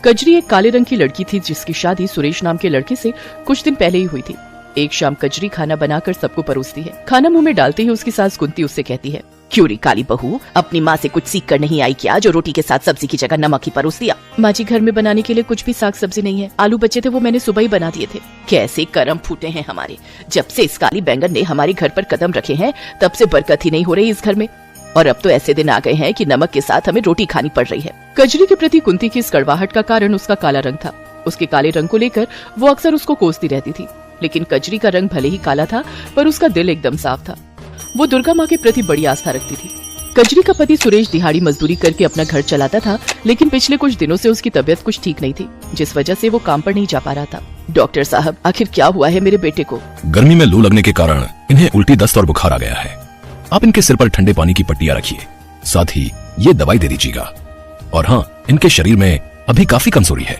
कजरी एक काले रंग की लड़की थी जिसकी शादी सुरेश नाम के लड़के से कुछ दिन पहले ही हुई थी। एक शाम कजरी खाना बनाकर सबको परोसती है। खाना मुंह में डालते ही उसकी सास कुंती उससे कहती है, क्यों री काली बहू, अपनी माँ से कुछ सीख कर नहीं आई क्या, जो रोटी के साथ सब्जी की जगह नमक ही परोस दिया। माँ जी, घर में बनाने के लिए कुछ भी साग सब्जी नहीं है। आलू बचे थे, वो मैंने सुबह ही बना दिए थे। कैसे करम फूटे हैं हमारे, जब से इस काली बैंगन ने हमारे घर पर कदम रखे हैं तब से बरकत ही नहीं हो रही इस घर में। और अब तो ऐसे दिन आ गए हैं कि नमक के साथ हमें रोटी खानी पड़ रही है। कजरी के प्रति कुंती की इस कड़वाहट का कारण उसका काला रंग था। उसके काले रंग को लेकर वो अक्सर उसको कोसती रहती थी। लेकिन कजरी का रंग भले ही काला था पर उसका दिल एकदम साफ था। वो दुर्गा माँ के प्रति बड़ी आस्था रखती थी। कजरी का पति सुरेश दिहाड़ी मजदूरी करके अपना घर चलाता था, लेकिन पिछले कुछ दिनों से उसकी तबीयत कुछ ठीक नहीं थी, जिस वजह से वो काम पर नहीं जा पा रहा था। डॉक्टर साहब, आखिर क्या हुआ है मेरे बेटे को? गर्मी में लू लगने के कारण इन्हें उल्टी, दस्त और बुखार आ गया है। आप इनके सिर पर ठंडे पानी की पट्टियां रखिए, साथ ही ये दवाई दे दीजिएगा। और हाँ, इनके शरीर में अभी काफी कमजोरी है,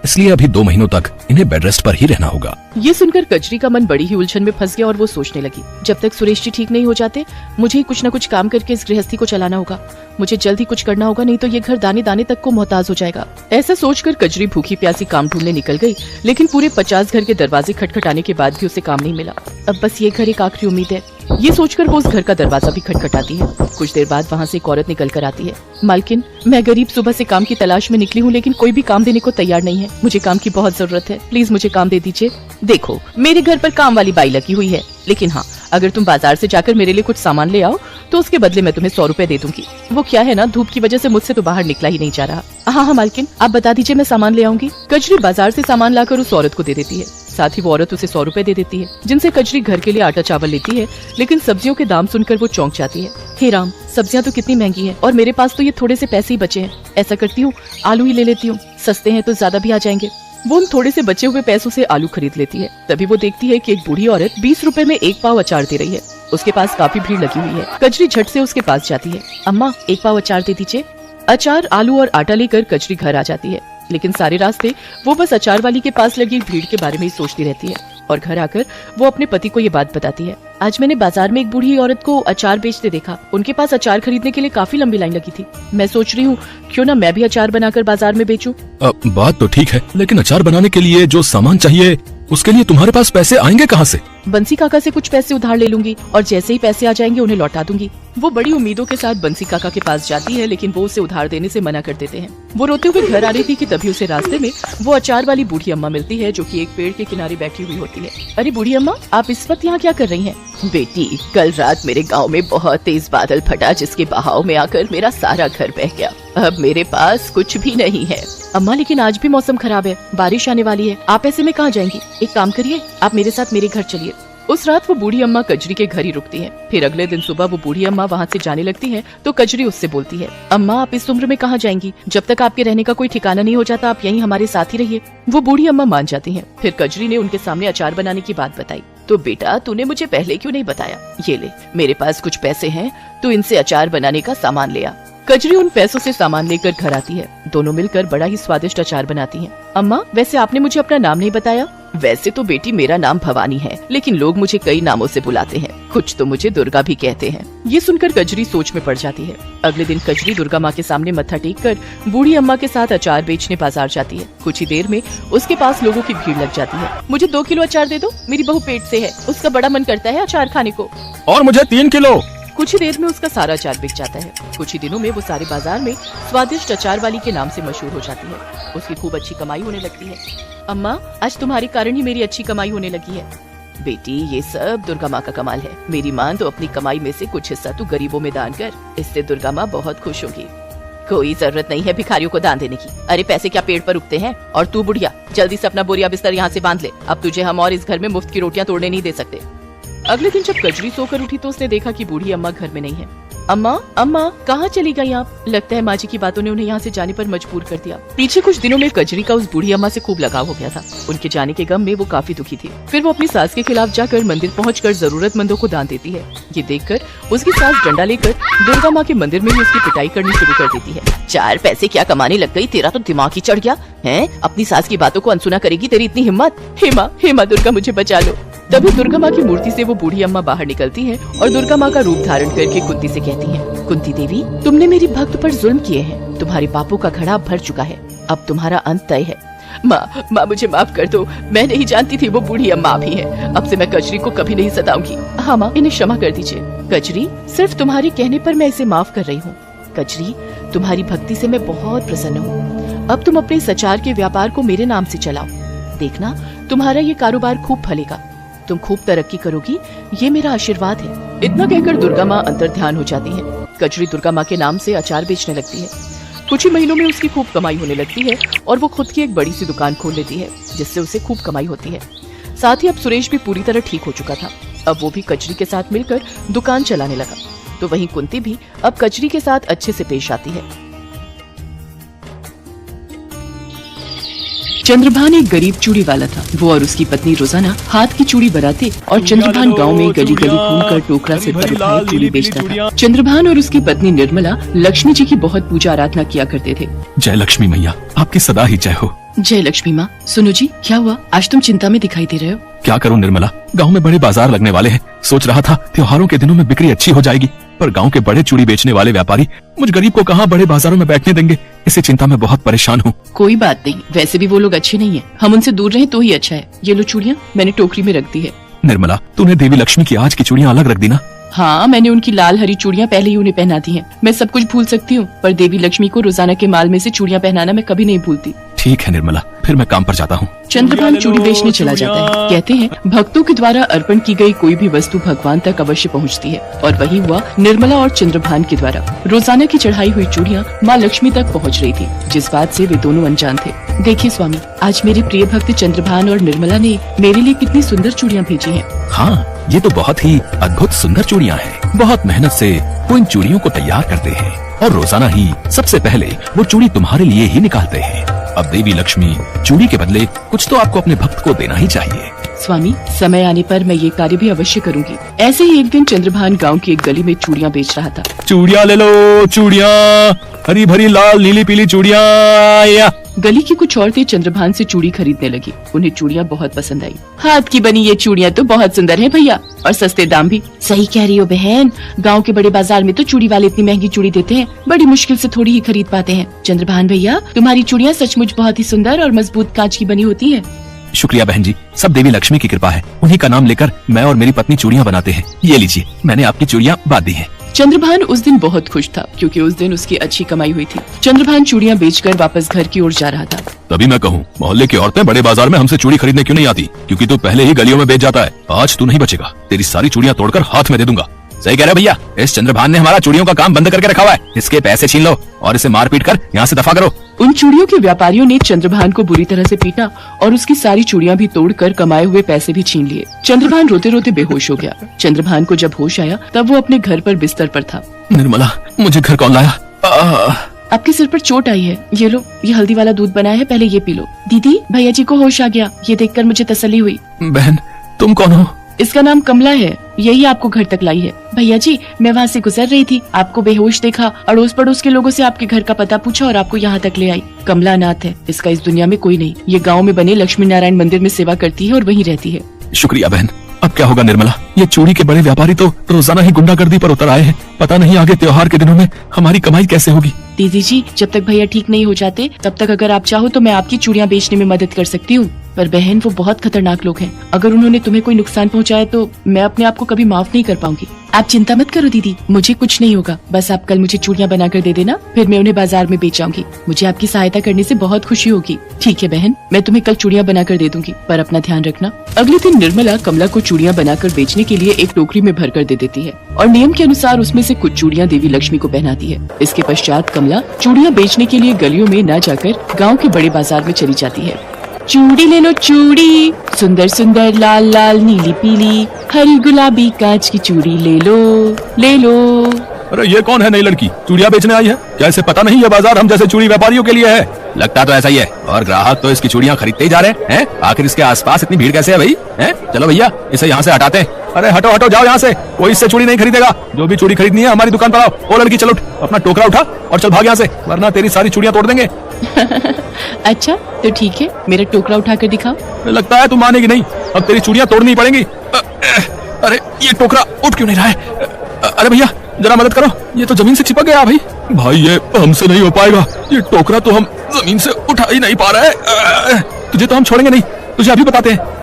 इसलिए अभी 2 महीनों तक इन्हें बेड रेस्ट पर ही रहना होगा। ये सुनकर कजरी का मन बड़ी ही उलझन में फंस गया और वो सोचने लगी, जब तक सुरेश जी ठीक नहीं हो जाते मुझे ही कुछ न कुछ काम करके इस गृहस्थी को चलाना होगा। मुझे जल्द ही कुछ करना होगा, नहीं तो ये घर दाने दाने तक को मोहताज हो जाएगा। ऐसा सोचकर कजरी भूखी प्यासी काम ढूंढने निकल गई, लेकिन पूरे 50 घर के दरवाजे खटखटाने के बाद भी उसे काम नहीं मिला। अब बस ये घर एक आखिरी उम्मीद है। ये सोचकर वो उस घर का दरवाजा भी खटखटाती है। कुछ देर बाद वहाँ से एक औरत निकल कर आती है। मालकिन, मैं गरीब सुबह से काम की तलाश में निकली हूँ, लेकिन कोई भी काम देने को तैयार नहीं है। मुझे काम की बहुत जरूरत है, प्लीज मुझे काम दे दीजिए। देखो, मेरे घर पर काम वाली बाई लगी हुई है, लेकिन हाँ, अगर तुम बाजार से जाकर मेरे लिए कुछ सामान ले आओ तो उसके बदले मैं तुम्हें 100 रुपए दे दूंगी। वो क्या है ना, धूप की वजह से मुझसे तो बाहर निकला ही नहीं जा रहा। हाँ मालकिन, आप बता दीजिए, मैं सामान ले आऊंगी। कजरी बाजार से सामान लाकर उस औरत को दे देती है। साथ ही वो औरत उसे 100 रुपए दे देती है, जिनसे कजरी घर के लिए आटा चावल लेती है। लेकिन सब्जियों के दाम सुनकर वो चौंक जाती है। हे राम, सब्जियां तो कितनी महंगी हैं और मेरे पास तो ये थोड़े से पैसे ही बचे हैं। ऐसा करती हूँ, आलू ही ले लेती हूँ, सस्ते हैं तो ज्यादा भी आ जाएंगे। वो उन थोड़े से बचे हुए पैसों से आलू खरीद लेती है। तभी वो देखती है कि एक बूढ़ी औरत 20 रुपए में 1 पाव अचार दे रही है। उसके पास काफी भीड़ लगी हुई है। कजरी झट से उसके पास जाती है। अम्मा, 1 पाव अचार दे दीजिए। अचार, आलू और आटा लेकर कजरी घर आ जाती है, लेकिन सारे रास्ते वो बस अचार वाली के पास लगी भीड़ के बारे में ही सोचती रहती है। और घर आकर वो अपने पति को ये बात बताती है। आज मैंने बाजार में एक बूढ़ी औरत को अचार बेचते देखा। उनके पास अचार खरीदने के लिए काफी लंबी लाइन लगी थी। मैं सोच रही हूँ क्यों ना मैं भी अचार बनाकर बाजार में बेचूं। बात तो ठीक है, लेकिन अचार बनाने के लिए जो सामान चाहिए उसके लिए तुम्हारे पास पैसे आएंगे कहाँ से? बंसी काका से कुछ पैसे उधार ले लूंगी और जैसे ही पैसे आ जाएंगे उन्हें लौटा दूंगी। वो बड़ी उम्मीदों के साथ बंसी काका के पास जाती है, लेकिन वो उसे उधार देने से मना कर देते हैं। वो रोते हुए घर आ रही थी कि तभी उसे रास्ते में वो अचार वाली बूढ़ी अम्मा मिलती है, जो कि एक पेड़ के किनारे बैठी हुई होती है। अरे बूढ़ी अम्मा, आप इस वक्त यहाँ क्या कर रही हैं? बेटी, कल रात मेरे गांव में बहुत तेज बादल फटा, जिसके बहाव में आकर मेरा सारा घर बह गया। अब मेरे पास कुछ भी नहीं है। अम्मा, लेकिन आज भी मौसम खराब है, बारिश आने वाली है, आप ऐसे में कहाँ जाएंगी? एक काम करिए, आप मेरे साथ मेरे घर चलिए। उस रात वो बूढ़ी अम्मा कजरी के घर ही रुकती है। फिर अगले दिन सुबह वो बूढ़ी अम्मा वहाँ से जाने लगती है तो कजरी उससे बोलती है, अम्मा, आप इस उम्र में कहाँ जाएंगी? जब तक आपके रहने का कोई ठिकाना नहीं हो जाता आप यहीं हमारे साथ ही रहिए। वो बूढ़ी अम्मा मान जाती है। फिर कजरी ने उनके सामने अचार बनाने की बात बताई। तो बेटा, तूने मुझे पहले क्यों नहीं बताया? ये ले, मेरे पास कुछ पैसे हैं, तू इनसे अचार बनाने का सामान ले आ। कजरी उन पैसों से सामान लेकर घर आती है। दोनों मिलकर बड़ा ही स्वादिष्ट अचार बनाती हैं। अम्मा, वैसे आपने मुझे अपना नाम नहीं बताया। वैसे तो बेटी मेरा नाम भवानी है, लेकिन लोग मुझे कई नामों से बुलाते हैं। कुछ तो मुझे दुर्गा भी कहते हैं। ये सुनकर कजरी सोच में पड़ जाती है। अगले दिन कजरी दुर्गा माँ के सामने मत्था टेक कर बूढ़ी अम्मा के साथ अचार बेचने बाजार जाती है। कुछ ही देर में उसके पास लोगों की भीड़ लग जाती है। मुझे 2 किलो अचार दे दो, मेरी बहू पेट से है, उसका बड़ा मन करता है अचार खाने को। और मुझे 3 किलो। कुछ ही देर में उसका सारा अचार बिक जाता है। कुछ ही दिनों में वो सारे बाजार में स्वादिष्ट अचार वाली के नाम से मशहूर हो जाती है। उसकी खूब अच्छी कमाई होने लगती है। अम्मा, आज तुम्हारे कारण ही मेरी अच्छी कमाई होने लगी है। बेटी, ये सब दुर्गा माँ का कमाल है। मेरी माँ तो अपनी कमाई में से कुछ हिस्सा तू गरीबों में दान कर, इससे दुर्गा माँ बहुत खुश होगी। कोई जरूरत नहीं है भिखारियों को दान देने की। अरे पैसे क्या पेड़ पर उगते हैं? और तू बुढ़िया, जल्दी से अपना बोरिया बिस्तर यहाँ से बांध ले। अब तुझे हम और इस घर में मुफ्त की रोटियां तोड़ने नहीं दे सकते। अगले दिन जब कजरी सोकर उठी तो उसने देखा कि बूढ़ी अम्मा घर में नहीं है। अम्मा, अम्मा, कहाँ चली गई आप? लगता है माँ जी की बातों ने उन्हें यहाँ से जाने पर मजबूर कर दिया। पीछे कुछ दिनों में कजरी का उस बूढ़ी अम्मा से खूब लगाव हो गया था। उनके जाने के गम में वो काफी दुखी थी। फिर वो अपनी सास के खिलाफ जाकर मंदिर पहुंचकर जरूरतमंदों को दान देती है। ये देखकर उसकी सास डंडा लेकर दुर्गा माँ के मंदिर में ही उसकी पिटाई करनी शुरू कर देती है। 4 पैसे क्या कमाने लग गई, तेरा तो दिमाग ही चढ़ गया है। अपनी सास की बातों को अनसुना करेगी तेरी इतनी हिम्मत? हे माँ दुर्गा, मुझे बचा लो। तभी दुर्गा माँ की मूर्ति से वो बूढ़ी अम्मा बाहर निकलती है और दुर्गा माँ का रूप धारण करके कुंती से कहती है, कुंती देवी, तुमने मेरी भक्त पर जुल्म किए हैं। तुम्हारे पापों का घड़ा भर चुका है। अब तुम्हारा अंत तय है। माँ मुझे माफ कर दो। मैं नहीं जानती थी वो बूढ़ी अम्मा भी है। अब से मैं कजरी को कभी नहीं सताऊंगी। हाँ माँ, इन्हें क्षमा कर दीजिए। कजरी, सिर्फ तुम्हारे कहने पर मैं इसे माफ कर रही हूँ। कजरी, तुम्हारी भक्ति से मैं बहुत प्रसन्न हूँ। अब तुम अपने सचार के व्यापार को मेरे नाम से चलाओ। देखना, तुम्हारा ये कारोबार खूब फलेगा। तुम खूब तरक्की करोगी, ये मेरा आशीर्वाद है। इतना कहकर दुर्गा माँ अंतर ध्यान हो जाती है। कजरी दुर्गा माँ के नाम से अचार बेचने लगती है। कुछ ही महीनों में उसकी खूब कमाई होने लगती है और वो खुद की एक बड़ी सी दुकान खोल लेती है, जिससे उसे खूब कमाई होती है। साथ ही अब सुरेश भी पूरी तरह ठीक हो चुका था। अब वो भी कजरी के साथ मिलकर दुकान चलाने लगा। तो वहीं कुंती भी अब कजरी के साथ अच्छे से पेश आती है। चंद्रभान एक गरीब चूड़ी वाला था। वो और उसकी पत्नी रोजाना हाथ की चूड़ी बनाते और चंद्रभान गांव में गली गली घूमकर टोकरा सिर पर उठाए चूड़ी बेचता था। चंद्रभान और उसकी पत्नी निर्मला लक्ष्मी जी की बहुत पूजा आराधना किया करते थे। जय लक्ष्मी मैया, आपकी सदा ही जय हो। जय लक्ष्मी माँ। सुनो जी, क्या हुआ? आज तुम चिंता में दिखाई दे रहे हो। क्या करूं निर्मला, गांव में बड़े बाजार लगने वाले हैं। सोच रहा था त्योहारों के दिनों में बिक्री अच्छी हो जाएगी, पर गांव के बड़े चूड़ी बेचने वाले व्यापारी मुझ गरीब को कहां बड़े बाजारों में बैठने देंगे। इसी चिंता में बहुत परेशान हूँ। कोई बात नहीं, वैसे भी वो लोग अच्छे नहीं है। हम उनसे दूर रहें तो ही अच्छा है। ये लो चूड़ियाँ मैंने टोकरी में रख दी है। निर्मला, तूने देवी लक्ष्मी की आज की चूड़ियाँ अलग रख दी ना? हाँ, मैंने उनकी लाल हरी चूड़ियाँ पहले ही उन्हें पहना दी हैं। मैं सब कुछ भूल सकती हूँ, पर देवी लक्ष्मी को रोजाना के माल में से चूड़ियाँ पहनाना मैं कभी नहीं भूलती। ठीक है निर्मला, फिर मैं काम पर जाता हूँ। चंद्रभान चूड़ी बेचने चला जाता है। कहते हैं भक्तों के द्वारा अर्पण की गई कोई भी वस्तु भगवान तक अवश्य पहुँचती है, और वही हुआ निर्मला और चंद्रभान के द्वारा। रोजाना की चढ़ाई हुई चूड़ियाँ माँ लक्ष्मी तक पहुँच रही थी, जिस बात से वे दोनों अनजान थे। देखिए स्वामी, आज मेरे प्रिय भक्त चंद्रभान और निर्मला ने मेरे लिए कितनी सुंदर चूड़ियाँ भेजी हैं। हाँ, ये तो बहुत ही अद्भुत सुंदर चूड़ियाँ हैं। बहुत मेहनत से वो इन चूड़ियों को तैयार करते हैं और रोजाना ही सबसे पहले वो चूड़ी तुम्हारे लिए ही निकालते हैं। अब देवी लक्ष्मी चूड़ी के बदले कुछ तो आपको अपने भक्त को देना ही चाहिए। स्वामी, समय आने पर मैं ये कार्य भी अवश्य करूंगी। ऐसे ही एक दिन चंद्रभान गांव की एक गली में चूड़ियाँ बेच रहा था। चूड़ियाँ ले लो, चूड़ियाँ, हरी भरी लाल नीली पीली चूड़ियाँ। गली की कुछ औरतें चंद्रभान से चूड़ी खरीदने लगी। उन्हें चूड़ियाँ बहुत पसंद आई। हाथ की बनी ये चूड़ियाँ तो बहुत सुंदर है भैया, और सस्ते दाम भी। सही कह रही हो बहन, गांव के बड़े बाजार में तो चूड़ी वाले इतनी महंगी चूड़ी देते हैं, बड़ी मुश्किल से थोड़ी ही खरीद पाते हैं। चंद्रभान भैया, तुम्हारी चूड़ियाँ सचमुच बहुत ही सुंदर और मजबूत कांच की बनी होती है। शुक्रिया बहन जी, सब देवी लक्ष्मी की कृपा है। उन्हीं का नाम लेकर मैं और मेरी पत्नी चूड़ियाँ बनाते हैं। ये लीजिए, मैंने आपकी चूड़ियाँ बांध दी हैं। चंद्रभान उस दिन बहुत खुश था, क्योंकि उस दिन उसकी अच्छी कमाई हुई थी। चंद्रभान चूड़ियाँ बेचकर वापस घर की ओर जा रहा था। तभी मैं कहूँ, मोहल्ले की औरतें बड़े बाजार में हमसे चूड़ी खरीदने क्यों नहीं आती? क्योंकि तू पहले ही गलियों में बेच जाता है। आज तू नहीं बचेगा, तेरी सारी चूड़ियाँ तोड़कर हाथ में दे दूंगा। सही कह रहे भैया, इस चंद्रभान ने हमारा चूड़ियों का काम बंद करके रखा हुआ है। इसके पैसे छीन लो और इसे मार पीट कर यहाँ से दफा करो। उन चूड़ियों के व्यापारियों ने चंद्रभान को बुरी तरह से पीटा और उसकी सारी चूड़ियाँ भी तोड़कर कमाए हुए पैसे भी छीन लिए। चंद्रभान रोते रोते बेहोश हो गया। चंद्रभान को जब होश आया तब वो अपने घर पर बिस्तर पर था। निर्मला, मुझे घर कौन लाया? आपके सिर पर चोट आई है। ये लो, ये हल्दी वाला दूध बनाया है, पहले ये पी लो। दीदी, भैया जी को होश आ गया। ये देखकर मुझे तसल्ली हुई। बहन, तुम कौन हो? इसका नाम कमला है, यही आपको घर तक लाई है। भैया जी, मैं वहाँ से गुजर रही थी, आपको बेहोश देखा, अड़ोस पड़ोस के लोगों से आपके घर का पता पूछा और आपको यहाँ तक ले आई। कमला अनाथ है, इसका इस दुनिया में कोई नहीं। ये गांव में बने लक्ष्मी नारायण मंदिर में सेवा करती है और वहीं रहती है। शुक्रिया बहन। अब क्या होगा निर्मला? ये चूड़ी के बड़े व्यापारी तो रोजाना ही गुंडागर्दी पर उतर आए हैं। पता नहीं आगे त्योहार के दिनों में हमारी कमाई कैसे होगी। दीदी जी, जब तक भैया ठीक नहीं हो जाते तब तक अगर आप चाहो तो मैं आपकी चूड़ियाँ बेचने में मदद कर सकती हूँ। पर बहन, वो बहुत खतरनाक लोग हैं। अगर उन्होंने तुम्हें कोई नुकसान पहुँचाया तो मैं अपने आप को कभी माफ नहीं कर पाऊंगी। आप चिंता मत करो दीदी, मुझे कुछ नहीं होगा। बस आप कल मुझे चूड़ियाँ बनाकर दे देना, फिर मैं उन्हें बाजार में बेच आऊंगी। मुझे आपकी सहायता करने से बहुत खुशी होगी। ठीक है बहन, मैं तुम्हें कल चूड़ियाँ बनाकर दे दूंगी, पर अपना ध्यान रखना। अगले दिन निर्मला कमला को चूड़ियाँ बनाकर बेचने के लिए एक टोकरी में भरकर दे देती है और नियम के अनुसार उसमें से कुछ चूड़ियाँ देवी लक्ष्मी को पहनाती है। इसके पश्चात कमला चूड़ियाँ बेचने के लिए गलियों में न जाकर गाँव के बड़े बाजार में चली जाती है। चूड़ी ले लो चूड़ी, सुंदर सुंदर लाल लाल नीली पीली हरी गुलाबी कांच की चूड़ी ले लो, ले लो। अरे ये कौन है नई लड़की? चूड़ियाँ बेचने आई है क्या? इसे पता नहीं ये बाजार हम जैसे चूड़ी व्यापारियों के लिए है? लगता तो ऐसा ही है, और ग्राहक तो इसकी चूड़ियाँ खरीदते ही जा रहे हैं। आखिर इसके आसपास इतनी भीड़ कैसे है भाई? हैं? चलो भैया, इसे यहाँ से हटाते हैं। अरे हटो हटो, जाओ यहाँ से, कोई इससे चूड़ी नहीं खरीदेगा। जो भी चूड़ी खरीदनी है हमारी दुकान पर आओ। ओ लड़की चल उठ, अपना टोकरा उठा और चल भाग यहाँ से, वरना तेरी सारी चूड़ियां तोड़ देंगे। अच्छा तो ठीक है, मेरा टोकरा उठाकर दिखाओ। लगता है तू मानेगी नहीं, अब तेरी चूड़ियां तोड़नी पड़ेंगी। अरे ये टोकरा उठ क्यों नहीं रहा है? अरे भैया जरा मदद करो, ये तो जमीन से चिपक गया भाई। भाई ये हमसे नहीं हो पाएगा, ये टोकरा तो हम जमीन से उठा ही नहीं पा रहे। तुझे तो हम छोड़ेंगे नहीं, तुझे अभी बताते हैं।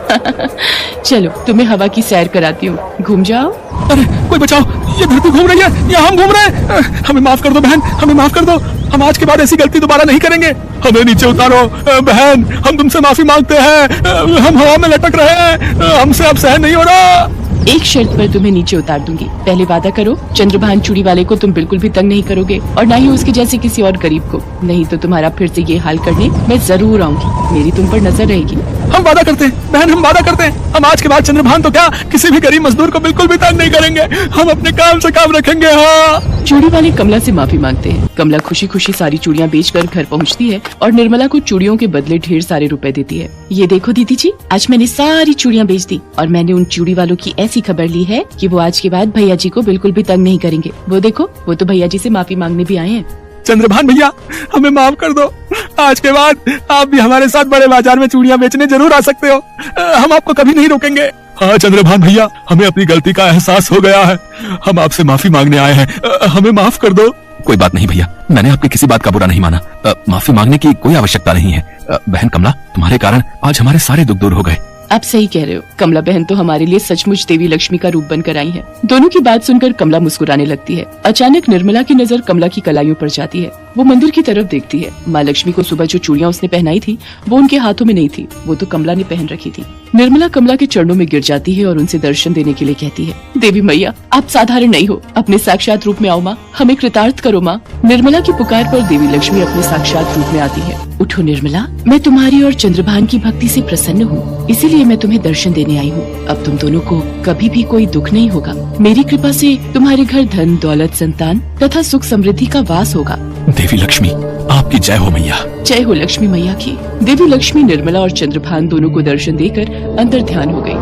चलो तुम्हें हवा की सैर कराती हूँ, घूम जाओ। अरे कोई बचाओ, ये धरती घूम रही है या हम घूम रहे हैं? हमें माफ कर दो बहन, हमें माफ कर दो, हम आज के बाद ऐसी गलती दोबारा नहीं करेंगे। हमें नीचे उतारो बहन, हम तुमसे माफी मांगते हैं, हम हवा में लटक रहे हैं, हमसे अब सहन नहीं हो रहा। एक शर्त पर तुम्हें नीचे उतार दूंगी, पहले वादा करो चंद्रभान चूड़ी वाले को तुम बिल्कुल भी तंग नहीं करोगे, और न ही उसके जैसे किसी और गरीब को, नहीं तो तुम्हारा फिर से ये हाल करने मैं जरूर आऊंगी। मेरी तुम पर नजर रहेगी। हम वादा करते हैं बहन, हम वादा करते हैं, हम आज के बाद चंद्रभान तो क्या, किसी भी गरीब मजदूर को बिल्कुल भी तंग नहीं करेंगे, हम अपने काम से काम रखेंगे। हाँ। चूड़ी वाले कमला से माफी मांगते हैं। कमला खुशी खुशी सारी चूड़ियां बेचकर घर पहुंचती है और निर्मला को चूड़ियों के बदले ढेर सारे रुपए देती है। ये देखो दीदी जी, आज मैंने सारी चूड़ियां बेच दी, और मैंने उन चूड़ी वालों की ऐसी खबर ली है कि वो आज के बाद भैया जी को बिल्कुल भी तंग नहीं करेंगे। वो देखो, वो तो भैया जी से माफी मांगने भी आए हैं। चंद्रभान भैया हमें माफ कर दो, आज के बाद आप भी हमारे साथ बड़े बाजार में चूड़ियां बेचने जरूर आ सकते हो, हम आपको कभी नहीं रोकेंगे। हाँ चंद्रभान भैया, हमें अपनी गलती का एहसास हो गया है, हम आपसे माफी मांगने आए हैं, हमें माफ कर दो। कोई बात नहीं भैया, मैंने आपकी किसी बात का बुरा नहीं माना, माफी मांगने की कोई आवश्यकता नहीं है। बहन कमला, तुम्हारे कारण आज हमारे सारे दुख दूर हो गए। आप सही कह रहे हो, कमला बहन तो हमारे लिए सचमुच देवी लक्ष्मी का रूप बनकर आई है। दोनों की बात सुनकर कमला मुस्कुराने लगती है। अचानक निर्मला की नजर कमला की कलाइयों पर जाती है। वो मंदिर की तरफ देखती है। माँ लक्ष्मी को सुबह जो चूड़ियां उसने पहनाई थी वो उनके हाथों में नहीं थी, वो तो कमला ने पहन रखी थी। निर्मला कमला के चरणों में गिर जाती है और उनसे दर्शन देने के लिए कहती है, देवी मैया आप साधारण नहीं हो, अपने साक्षात रूप में आओ माँ, हमें कृतार्थ करो माँ। निर्मला की पुकार पर देवी लक्ष्मी अपने साक्षात रूप में आती है। उठो निर्मला, मैं तुम्हारी और चंद्रभान की भक्ति से प्रसन्न हूँ, इसीलिए मैं तुम्हें दर्शन देने आई हूँ। अब तुम दोनों को कभी भी कोई दुख नहीं होगा। मेरी कृपा से तुम्हारे घर धन दौलत संतान तथा सुख समृद्धि का वास होगा। देवी लक्ष्मी आपकी जय हो मैया। जय हो लक्ष्मी मैया की। देवी लक्ष्मी निर्मला और चंद्रभान दोनों को दर्शन देकर अंतर ध्यान हो गई।